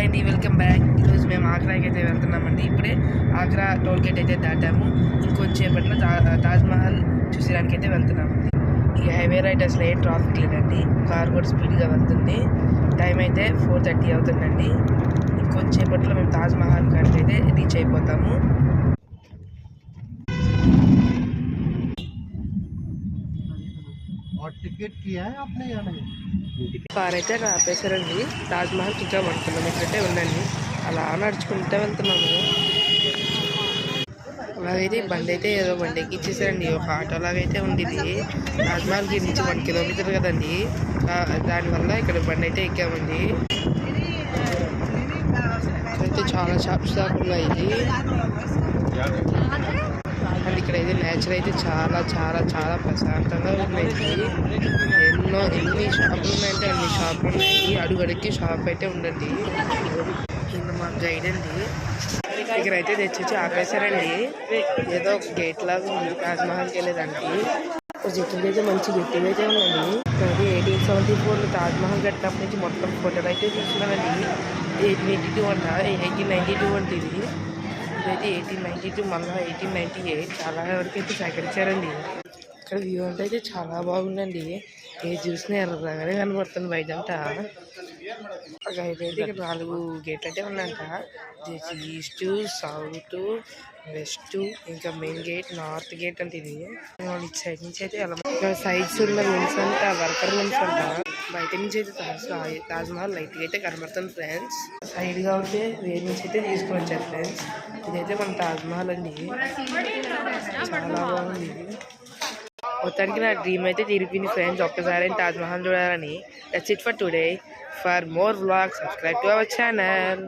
అండి, welcome back. ఈరోజు మేము ఆగ్రాకి అయితే వెళ్తున్నామండి. ఇప్పుడే ఆగ్రా టోల్ గేట్ అయితే దాటాము. ఇంకొంచేపట్లో తాజ్మహల్ చూసేదానికి అయితే వెళ్తున్నామండి. ఈ హైవే రైట్ అసలు ఏ ట్రాఫిక్ లేదండి, కార్ కూడా స్పీడ్గా వెళ్తుంది. టైం అయితే 4:30 అవుతుందండి. ఇంకొంచేపట్లో మేము తాజ్మహల్ కాడికి అయితే రీచ్ అయిపోతాము. కార్ అయితే ఆపేశారండి. తాజ్మహల్ చూద్దామనుకున్నాం, ఇక్కడైతే ఉందండి. అలా నడుచుకుంటూ వెళ్తున్నాము. అలాగైతే బండి అయితే ఏదో బండి ఎక్కిచ్చేసారండి. ఒక ఆటో లాగైతే ఉంది. ఇది తాజ్మహల్కి నుంచి 1 కిలోమీటర్ కదండి, దానివల్ల ఇక్కడ బండి అయితే ఎక్కామండి. ఇక్కడైతే చాలా షాప్స్ దాకా ఉన్నాయి. అండ్ ఇక్కడ అయితే నేచర్ అయితే చాలా చాలా చాలా ప్రశాంతంగా ఉన్నాయి. ఎన్ని షాపులు ఉన్నాయంటే అన్ని షాపులు ఉన్నాయి. అడుగడికి షాప్ అయితే ఉండండి. కింద మా గైడ్ అండి. ఇక్కడైతే తెచ్చి ఆపేశారండి. ఏదో ఒక గేట్ లాగా ఉంది తాజ్మహల్కి వెళ్ళేదానికి. చెట్టు అయితే మంచి గట్టిగా అయితే ఉందండి. అది 1874 తాజ్మహల్ కట్టినప్పటి నుంచి మొత్తం ఫోటోలు అయితే చూస్తున్నానండి. 1882 అంట, 1892 అంటే ఇది. ఇదైతే 1892, మళ్ళీ 1898 చాలా వరకు అయితే సేకరించారండి. ఇక్కడ వ్యూ అంతా అయితే చాలా బాగుందండి. ఏది చూసినా ఎర్రగానే కనబడుతుంది బయటంతా. అయితే ఇక్కడ 4 గేట్లు అయితే ఉన్నాయంట. ఈస్ట్, సౌత్, వెస్ట్, ఇంకా మెయిన్ గేట్, నార్త్ గేట్ అంటే ఇది. ఇటు సైడ్ నుంచి అయితే ఇక్కడ సైడ్స్ ఉన్న రూమ్స్ అంట వర్కర్ రూమ్స్ అంట. బయట నుంచి అయితే తాజ్మహల్ లైట్గా అయితే కనబడుతుంది ఫ్రెండ్స్. సైడ్ గా ఉంటే వేరే నుంచి అయితే తీసుకొని వచ్చారు ఫ్రెండ్స్. ఇదైతే మన తాజ్మహల్ అండి, చాలా బాగుంది. మొత్తానికి నా డ్రీమ్ అయితే తీరిపోయింది ఫ్రెండ్స్. ఒక్కసారి తాజ్మహల్ చూడాలని. That's it for today. For more vlogs, subscribe to our channel.